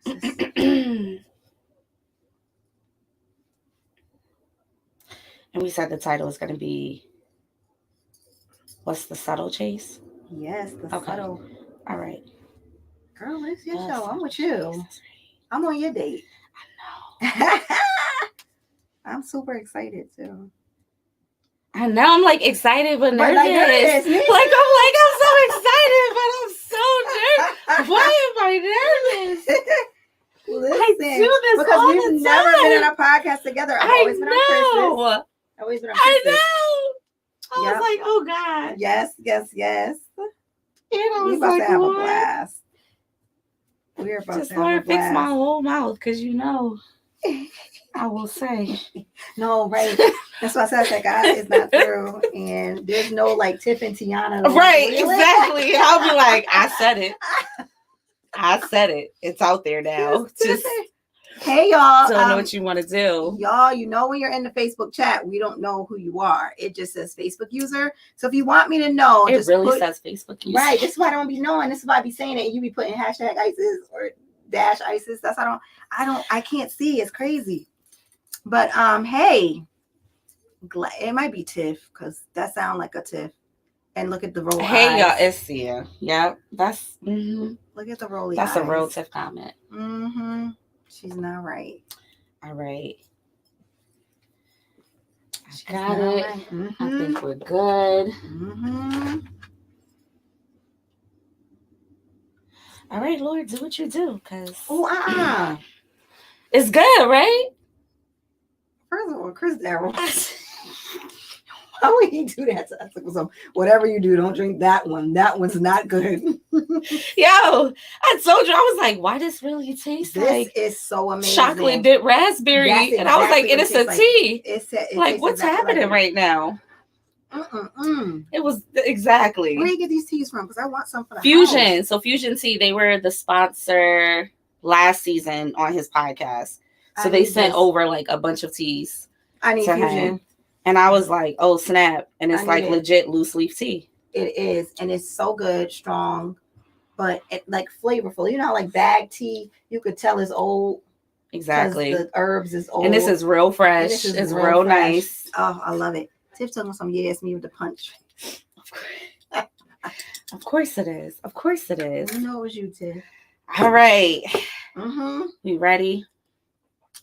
And we said the title is going to be, what's the subtle chase? Yes, the Okay. subtle. All right. Girl, it's your The show. I'm subtle with you. chase. I'm on your date. I know. I'm super excited too. I know. I'm like excited but nervous. Like, nervous. Me too. I'm so excited, but I'm so nervous. Why am I nervous? Listen, I do this because all we've the never been time. on a podcast together. I've I always been on Chris's. know. Always been on I Chris's. know. I Yep. was like, oh God. Yes. And I We was about like, to have a Lord, blast. We're about just to have a Lord, fix my blast. whole mouth, because I will say. No, right. That's why I said that God is not through, and there's no like Tiff and Tiana. Right, Really? exactly. And I'll be like, I said it. It's out there now. Just hey y'all. don't know what you want to do. Y'all, you know when you're in the Facebook chat, we don't know who you are. It just says Facebook user. So if you want me to know, it just really says Facebook user. Right. This is why I don't be knowing. This is why I be saying it. And you be putting hashtag Iceis or dash Iceis. That's I can't see. It's crazy. But hey, it might be Tiff because that sounds like a Tiff. And look at the roll. Hey eyes. y'all, it's Sia. Yep, that's Look at the rolly. That's eyes. a real Tiff comment. She's not right. All right. I got it. Right. I think we're good. All right, Lord, do what you do, because it's good, right? First of all, Chris Darrell. How would he do that to us? Whatever you do, don't drink that one. That one's not good. Yo, I told you, I was like, why does really taste like this is so amazing. Chocolate dipped raspberry? Exactly and I was like, it's a tea. It like, what's exactly happening right now? It was exactly. Where do you get these teas from? Because I want some for the Fusion. house. So Fusion Tea, they were the sponsor last season on his podcast. So they sent over like a bunch of teas. I need Fusion. Him. And I was like, oh snap. And it's like legit loose leaf tea. It is. And it's so good, strong, but like flavorful. You know how like bag tea, you could tell is old. Exactly. The herbs is old. And this is real fresh. It's real nice. Oh, I love it. Tiff told me some yes me with the punch. Of course it is. Of course it is. I know it was you, Tiff. All right. You ready?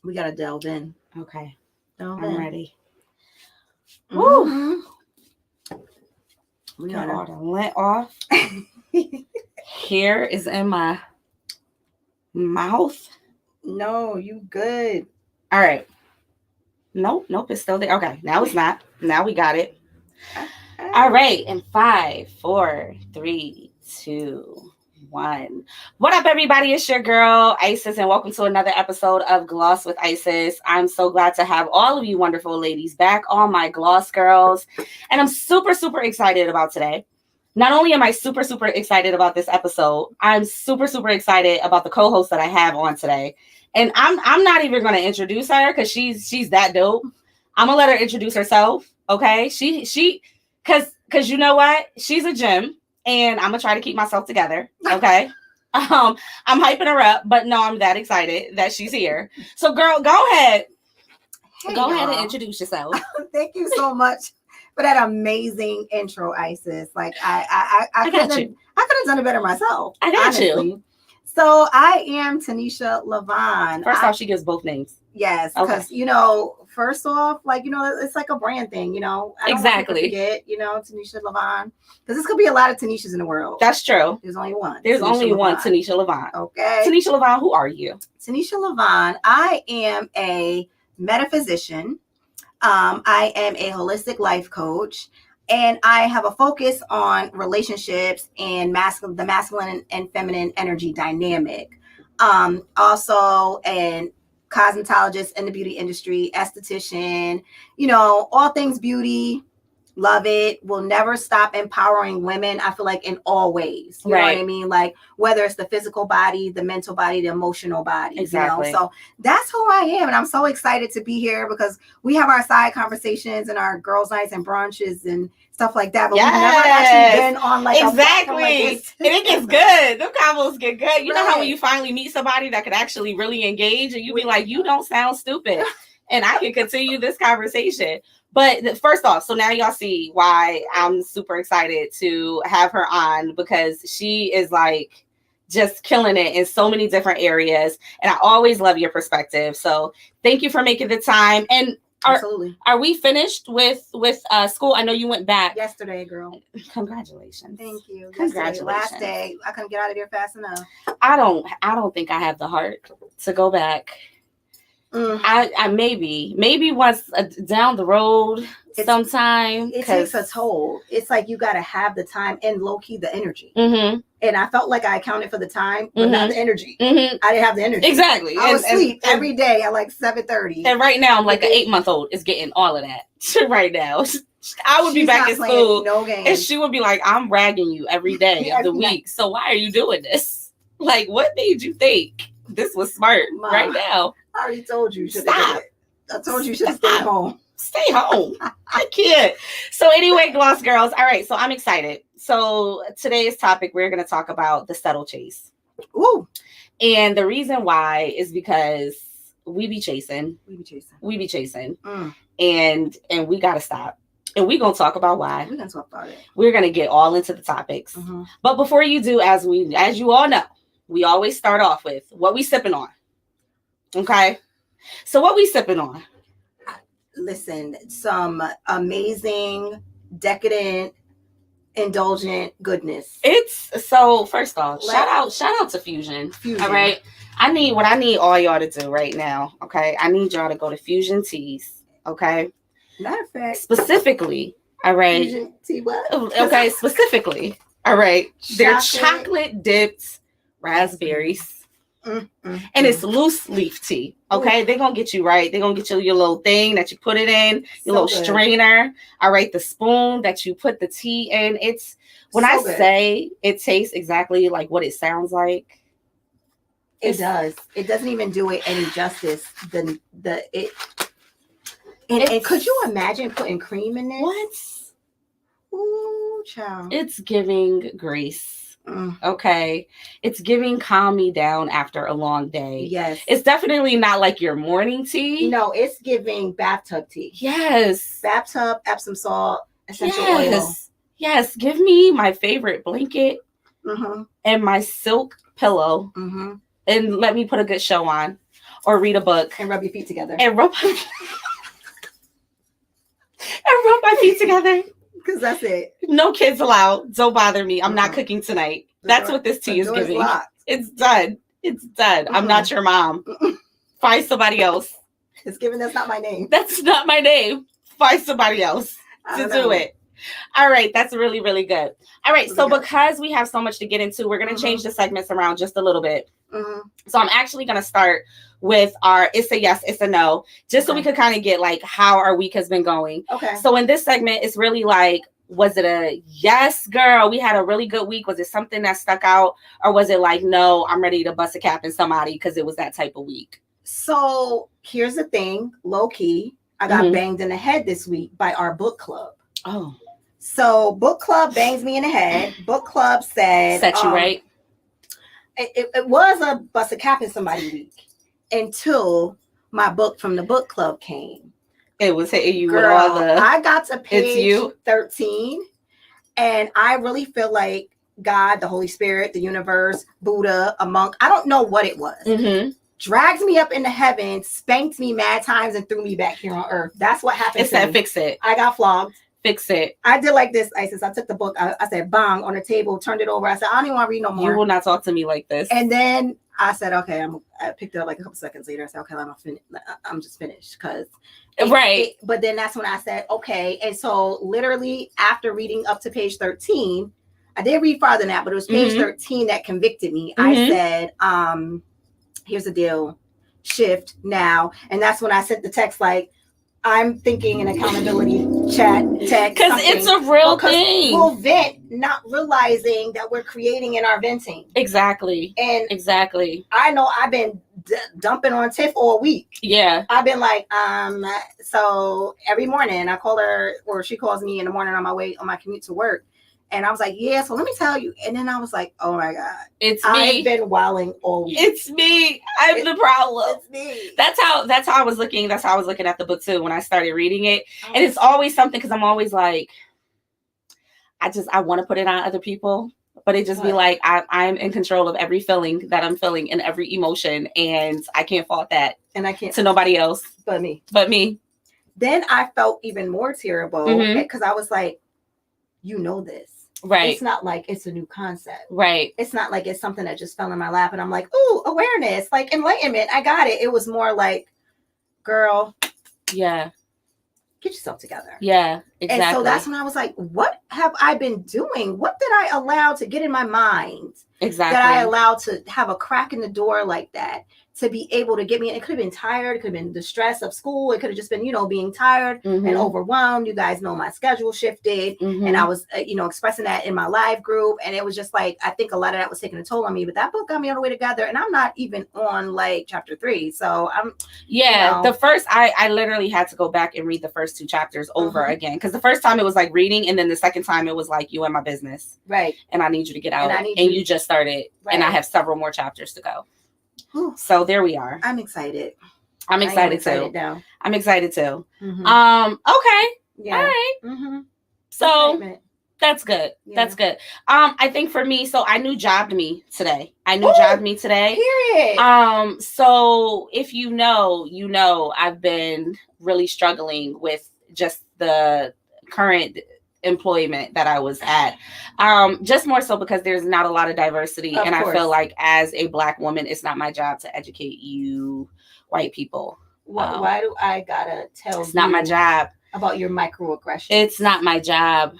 We gotta delve in. Okay. I'm ready. Woo. We got all the lint off. Hair is in my mouth. No, you good. All right. Nope, it's still there. Okay, now it's not. Now we got it. All right, in 5, 4, 3, 2, 1. What up, everybody? It's your girl, Iceis, and welcome to another episode of Gloss with Iceis. I'm so glad to have all of you wonderful ladies back, all my gloss girls. And I'm super, super excited about today. Not only am I super, super excited about this episode, I'm super, super excited about the co-host that I have on today. And I'm not even going to introduce her because she's that dope. I'm going to let her introduce herself, okay? She because you know what? She's a gem. And I'm gonna try to keep myself together. Okay. I'm hyping her up, but no, I'm that excited that she's here. So girl, go ahead. Hey, go ahead and introduce yourself. Thank you so much for that amazing intro, Iceis. Like I could have done it better myself. I got you. So I am Tanisha Levon. First off, she gives both names. Yes, because you know, first off, like you know, it's like a brand thing. You know, I don't want to forget, you know, Tanisha Levon, because this could be a lot of Tanishas in the world. That's true. There's only one. There's only one Tanisha Levon. Okay. Tanisha Levon, who are you? Tanisha Levon. I am a metaphysician. I am a holistic life coach. And I have a focus on relationships and the masculine and feminine energy dynamic. Also an cosmetologist in the beauty industry, esthetician, you know, all things beauty, love it, will never stop empowering women. I feel like in all ways, you know what I mean? Like whether it's the physical body, the mental body, the emotional body, exactly. You know? So that's who I am. And I'm so excited to be here because we have our side conversations and our girls' nights and brunches and stuff like that, but we've never actually been on like a platform like this. And it gets good. The combos get good. You know how Right. when you finally meet somebody that could actually really engage, and you be like, you don't sound stupid, and I can continue this conversation. But first off, so now y'all see why I'm super excited to have her on, because she is like just killing it in so many different areas, and I always love your perspective. So thank you for making the time. And Absolutely. Are we finished with school? I know you went back yesterday, girl. Congratulations. Thank you. Congratulations. Last day. I couldn't get out of there fast enough. I don't think I have the heart to go back. I maybe once down the road sometime. It takes a toll. It's like you got to have the time and low key the energy. Mm-hmm. And I felt like I accounted for the time, but not the energy. Mm-hmm. I didn't have the energy. Exactly. I was asleep every day at like 7:30. And right now I'm like an 8-month-old is getting all of that right now. I would be back in school, no games. And she would be like, I'm ragging you every day of the week. So why are you doing this? Like, what made you think this was smart? Mom, right now? I already told you. Stop. I told you should stay home. Stay home. I can't. So anyway, Gloss Girls. All right. So I'm excited. So today's topic, we're going to talk about the subtle chase. Ooh. And the reason why is because we be chasing. And we got to stop. And we're going to talk about why. We're going to talk about it. We're going to get all into the topics. Mm-hmm. But before you do, as you all know, we always start off with what we sipping on. Okay? So what we sipping on? Listen, some amazing, decadent, indulgent goodness. It's so, first off, shout out to Fusion. All right? What I need all y'all to do right now, okay? I need y'all to go to Fusion Teas, okay? Matter of fact, specifically, all right. Fusion tea what? Okay, specifically, all right. They're chocolate dipped raspberries, and it's loose leaf tea. Okay, they're gonna get you right. They're gonna get you your little thing that you put it in, your little strainer. All right, the spoon that you put the tea in. It's when I say it tastes exactly like what it sounds like. It does. It doesn't even do it any justice. And could you imagine putting cream in this? What? Ooh, child. It's giving grace. Okay. It's giving calm me down after a long day. Yes. It's definitely not like your morning tea. No, it's giving bathtub tea. Yes. Bathtub, Epsom salt, essential oil. Yes. Give me my favorite blanket and my silk pillow. And let me put a good show on or read a book. And rub your feet together. And rub my feet together. Because that's it. No kids allowed. Don't bother me. I'm not cooking tonight. That's what this tea is giving. It's done. It's done. I'm not your mom. Find somebody else. It's giving that's not my name. That's not my name. Find somebody else to do it. All right. That's really, really good. All right. So because we have so much to get into, we're going to change the segments around just a little bit. So I'm actually going to start with our it's a yes, it's a no, just so we could kind of get like how our week has been going. Okay. So in this segment, it's really like, was it a yes, girl, we had a really good week? Was it something that stuck out? Or was it like, no, I'm ready to bust a cap in somebody because it was that type of week? So here's the thing, low key, I got banged in the head this week by our book club. Oh. So book club bangs me in the head. Book club said. Set you right. It was a bust a cap in somebody week until my book from the book club came. It was hitting you with all the. I got to page 13, and I really feel like God, the Holy Spirit, the universe, Buddha, a monk, I don't know what it was. Dragged me up into heaven, spanked me mad times, and threw me back here on earth. That's what happened. It said, fix it. I got flogged. Fix it. I did like this, Iceis. I took the book. I said, bang, on the table, turned it over. I said, I don't even want to read no more. You will not talk to me like this. And then I said, okay, I picked it up like a couple seconds later. I said, okay, I'm just finished. Because but then that's when I said, okay. And so literally after reading up to page 13, I did read farther than that, but it was page 13 that convicted me. I said, here's the deal. Shift now. And that's when I sent the text like, I'm thinking an accountability chat text. Because it's a real thing. We'll vent, not realizing that we're creating in our venting. Exactly. And exactly. I know I've been dumping on Tiff all week. Yeah. I've been like, so every morning I call her, or she calls me in the morning on my commute to work. And I was like, yeah, so let me tell you. And then I was like, oh my God. It's me. I've been wilding all week. It's me. I'm the problem. It's me. That's how I was looking. That's how I was looking at the book too when I started reading it. And it's always something, because I'm always like, I want to put it on other people, but it just be like, I'm in control of every feeling that I'm feeling and every emotion. And I can't fault that. And I can't to nobody else. But me. Then I felt even more terrible because I was like, you know this. Right. It's not like it's a new concept. Right. It's not like it's something that just fell in my lap and I'm like, ooh, awareness, like enlightenment. I got it. It was more like, girl. Yeah. Get yourself together. Yeah, exactly. And so that's when I was like, what have I been doing? What did I allow to get in my mind? Exactly. That I allowed to have a crack in the door like that, to be able to get me in. It could have been tired. It could have been the stress of school. It could have just been, being tired and overwhelmed. You guys know my schedule shifted. And I was, expressing that in my live group. And it was just like, I think a lot of that was taking a toll on me. But that book got me all the way together. And I'm not even on like chapter 3. So I'm. Yeah. The first, I literally had to go back and read the first 2 chapters over again. Because the first time it was like reading. And then the second time it was like, you in my business. Right. And I need you to get out. And you just started. Right. And I have several more chapters to go. So there we are. I'm excited. I'm excited too. Now. I'm excited too. Okay. Yeah. All right. So that's good. Yeah. That's good. I think for me, so I knew Jobbed Me today. Period. So if you know, I've been really struggling with just the current employment that I was at, just more so because there's not a lot of diversity, and I feel like as a Black woman, it's not my job to educate you white people. Why do I gotta tell it's not my job about your microaggressions? It's not my job.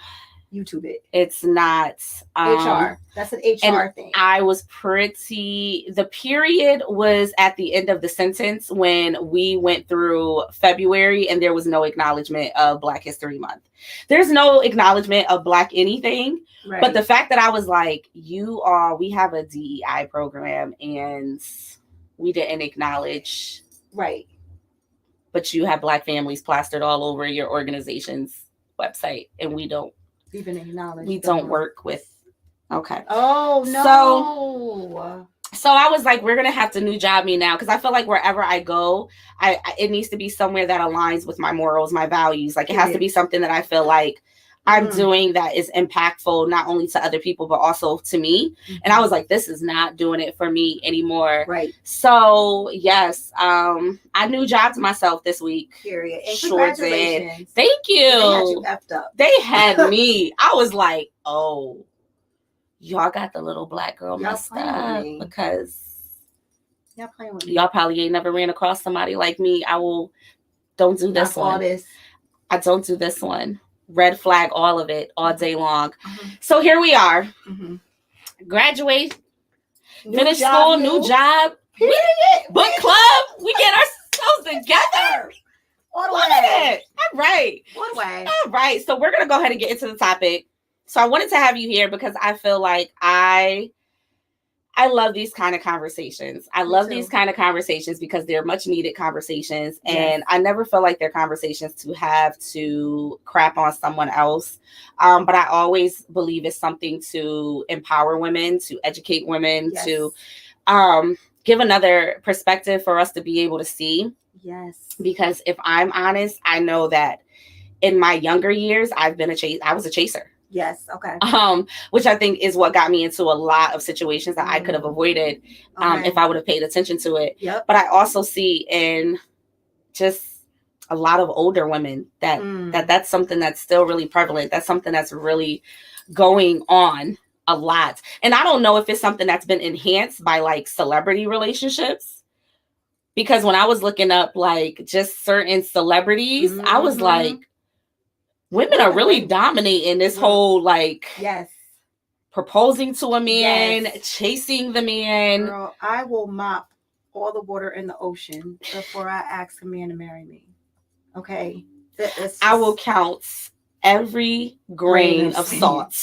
YouTube it. It's not HR. That's an HR thing. I was the period was at the end of the sentence when we went through February and there was no acknowledgement of Black History Month. There's no acknowledgement of Black anything. Right. But the fact that I was like, we have a DEI program and we didn't acknowledge. Right. But you have Black families plastered all over your organization's website and we don't even acknowledge. We don't work with. Okay. Oh no. So I was like, we're gonna have to new job me now, because I feel like wherever I go, it needs to be somewhere that aligns with my morals, my values. Like it has to be something that I feel like I'm doing that is impactful not only to other people but also to me. And I was like, this is not doing it for me anymore. Right. So yes, I new jobbed myself this week. Period. And congratulations. Thank you. They had you effed up. They had me. I was like, oh, y'all got the little Black girl messed up because y'all playing with me. Y'all probably ain't never ran across somebody like me. Don't do this one. I don't do this one. Red flag, all of it, all day long. So here we are. Graduate, finish school, new job, book club. We get ourselves together. All right. All right. So we're going to go ahead and get into the topic. So I wanted to have you here because I feel like I love these kind of conversations. I love these kind of conversations because they're much needed conversations. Yes. And I never feel like they're conversations to have to crap on someone else. But I always believe it's something to empower women, to educate women, to give another perspective for us to be able to see. Yes. Because if I'm honest, I know that in my younger years, I was a chaser. Yes. Okay. Which I think is what got me into a lot of situations that I could have avoided if I would have paid attention to it. Yep. But I also see in just a lot of older women that's something that's still really prevalent. That's something that's really going on a lot. And I don't know if it's something that's been enhanced by like celebrity relationships. Because when I was looking up like just certain celebrities, I was like, women are really dominating this whole like proposing to a man, chasing the man. Girl, I will mop all the water in the ocean before I ask a man to marry me. Okay? I will count every grain of salt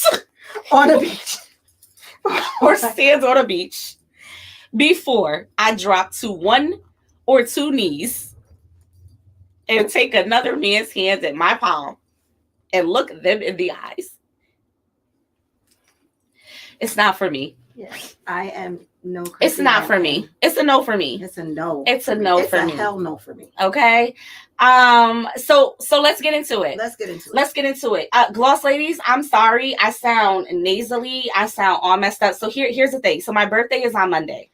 on a beach. or sands on a beach before I drop to one or two knees and take another man's hand in my palm and look them in the eyes. It's not for me. Yes, I am no. It's not for me. It's a no for me. It's a no. It's a no for me. It's a hell no for me. Okay. So let's get into it. Let's get into it. Gloss ladies, I'm sorry. I sound nasally. I sound all messed up. So here's the thing. So my birthday is on Monday.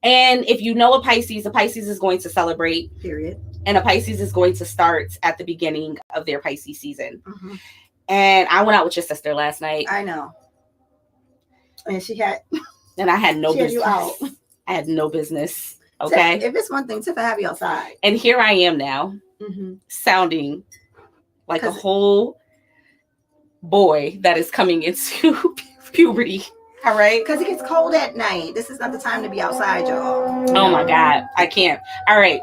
And if you know a Pisces is going to celebrate. Period. And a Pisces is going to start at the beginning of their Pisces season. Mm-hmm. And I went out with your sister last night. I know. And I had no business. You out. I had no business. Okay. If it's one thing, Tiff, I have you outside. And here I am now, sounding like a whole boy that is coming into puberty. All right. Because it gets cold at night. This is not the time to be outside, y'all. Oh my God. I can't. All right.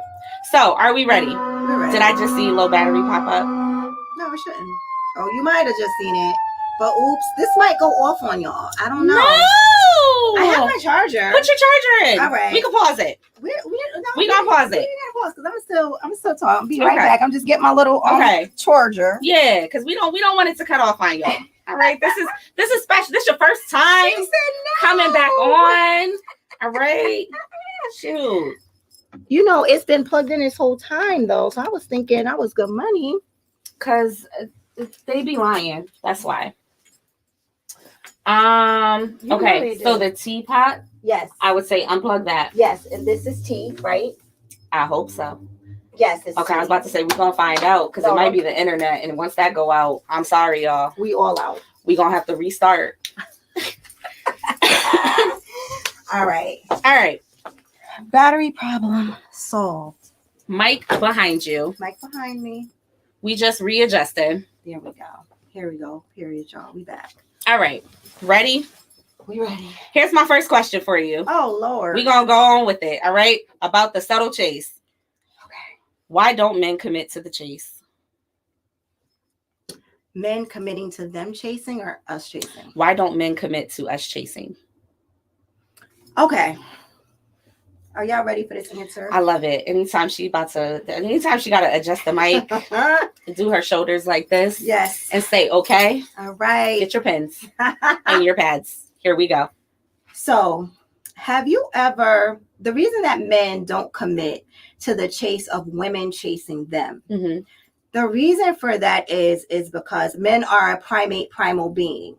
So are we ready? We're ready. Did I just see low battery pop up? No, it shouldn't. Oh, you might have just seen it. But oops, this might go off on y'all. I don't know. No! I have my charger. Put your charger in. All right. We can pause it. We gonna pause it. We gotta pause because I'm still talking. Be right back. I'm just getting my little charger. Yeah, because we don't want it to cut off on y'all. All right. This is special. This is your first time coming back on. All right. Shoot. You know, it's been plugged in this whole time though. So I was thinking I was good money. Cause they be lying. That's why. Okay, so the teapot. Yes. I would say unplug that. Yes, and this is tea, right? I hope so. Yes, it's okay. tea. I was about to say we're gonna find out because it might be the internet, and once that go out, I'm sorry, y'all. We all out. We gonna have to restart. All right. Battery problem solved. Mic behind you. Mic behind me. We just readjusted. There we go. Here we go. Period, y'all. We back. All right. Ready? We ready. Here's my first question for you. Oh, Lord. We're going to go on with it. All right. About the subtle chase. Okay. Why don't men commit to the chase? Men committing to them chasing or us chasing? Why don't men commit to us chasing? Okay. Are y'all ready for this answer? I love it. Anytime she got to adjust the mic, do her shoulders like this. Yes. And say, okay. All right. Get your pens and your pads. Here we go. So, have you ever, the reason that men don't commit to the chase of women chasing them, the reason for that is because men are a primal being.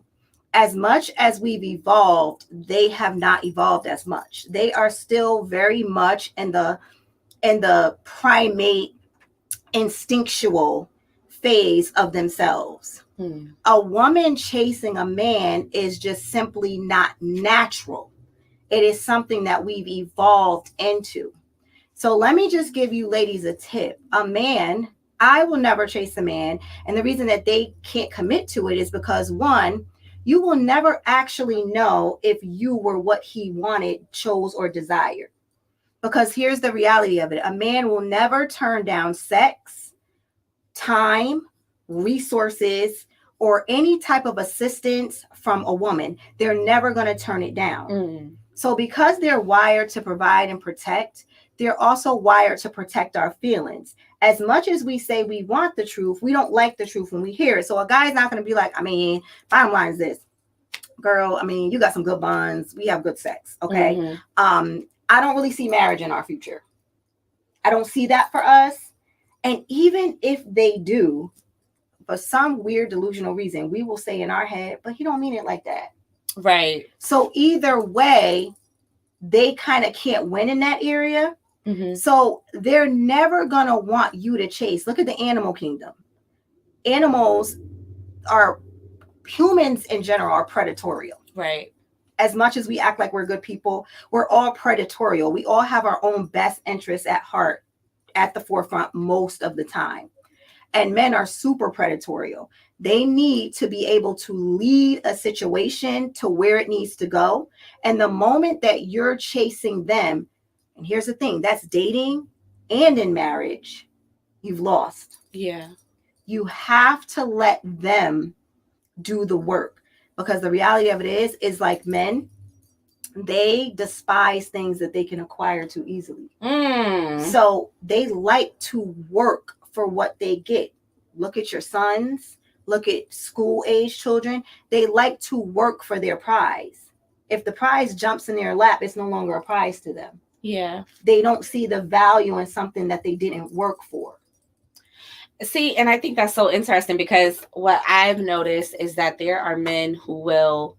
As much as we've evolved, they have not evolved as much. They are still very much in the primate instinctual phase of themselves. A woman chasing a man is just simply not natural. It is something that we've evolved into. So let me just give you ladies a tip. I will never chase a man. And the reason that they can't commit to it is because, one, you will never actually know if you were what he wanted, chose, or desired. Because here's the reality of it. A man will never turn down sex, time, resources, or any type of assistance from a woman. They're never going to turn it down. So because they're wired to provide and protect, they're also wired to protect our feelings. As much as we say we want the truth, we don't like the truth when we hear it. So a guy's not going to be like, bottom line is this, girl, you got some good bonds. We have good sex. Okay. I don't really see marriage in our future. I don't see that for us. And even if they do, for some weird delusional reason, we will say in our head, but he don't mean it like that. Right. So either way, they kind of can't win in that area. So they're never going to want you to chase. Look at the animal kingdom. Humans in general are predatorial. Right. As much as we act like we're good people, we're all predatorial. We all have our own best interests at heart at the forefront most of the time. And men are super predatorial. They need to be able to lead a situation to where it needs to go. And the moment that you're chasing them, and here's the thing, that's dating and in marriage, you've lost. Yeah. You have to let them do the work, because the reality of it is like men, they despise things that they can acquire too easily. Mm. So they like to work for what they get. Look at your sons, look at school age children. They like to work for their prize. If the prize jumps in their lap, it's no longer a prize to them. Yeah. They don't see the value in something that they didn't work for. See, and I think that's so interesting because what I've noticed is that there are men who will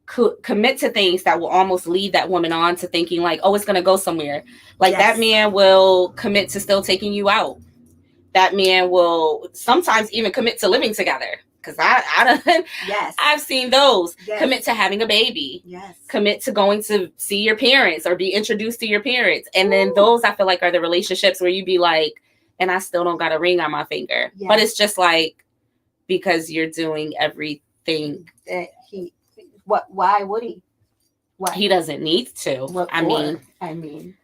commit to things that will almost lead that woman on to thinking like, oh, it's going to go somewhere. Like Yes. that man will commit to still taking you out. That man will sometimes even commit to living together. Because I done, Yes. I've seen those. Yes. Commit to having a baby. Yes. Commit to going to see your parents or be introduced to your parents. And then those I feel like are the relationships where you be like, and I still don't got a ring on my finger. Yes. But it's just like, because you're doing everything. Why would he? Why? He doesn't need to. What I mean,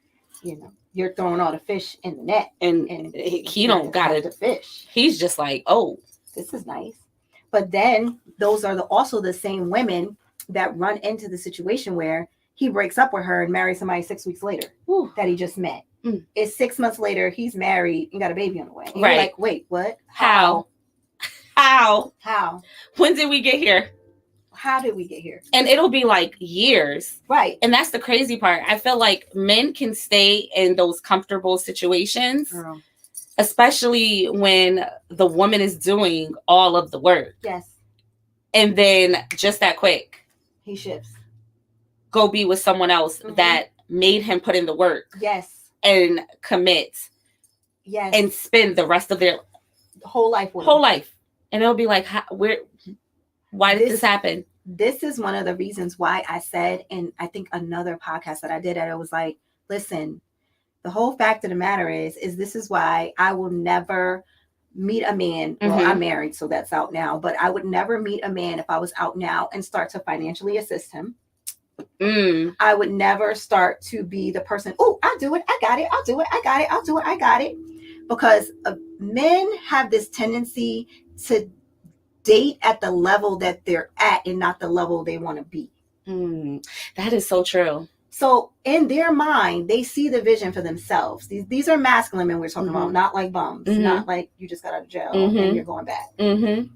you know, you're throwing all the fish in the net. And he don't got it. The fish. He's just like, oh, this is nice. But then those are also the same women that run into the situation where he breaks up with her and marries somebody 6 weeks later that he just met. It's 6 months later, he's married and got a baby on the way. And right. You're like, wait, what? How? When did we get here? How did we get here? And it'll be like years. Right. And that's the crazy part. I feel like men can stay in those comfortable situations, especially when the woman is doing all of the work. Yes. And then just that quick, he shifts. Go be with someone else that made him put in the work. Yes. And commit. Yes. And spend the rest of their whole life with him. And it'll be like, why did this happen? This is one of the reasons why I said, and I think another podcast that I did, it was like, listen, the whole fact of the matter is this is why I will never meet a man. Well, I'm married, so that's out now, but I would never meet a man if I was out now and start to financially assist him. I would never start to be the person, oh, I'll do it. I got it. I'll do it. I got it. I'll do it. I got it. Because men have this tendency to date at the level that they're at and not the level they want to be. That is so true. So in their mind, they see the vision for themselves. These are masculine men we're talking about, not like bums, not like you just got out of jail and you're going back. Masculine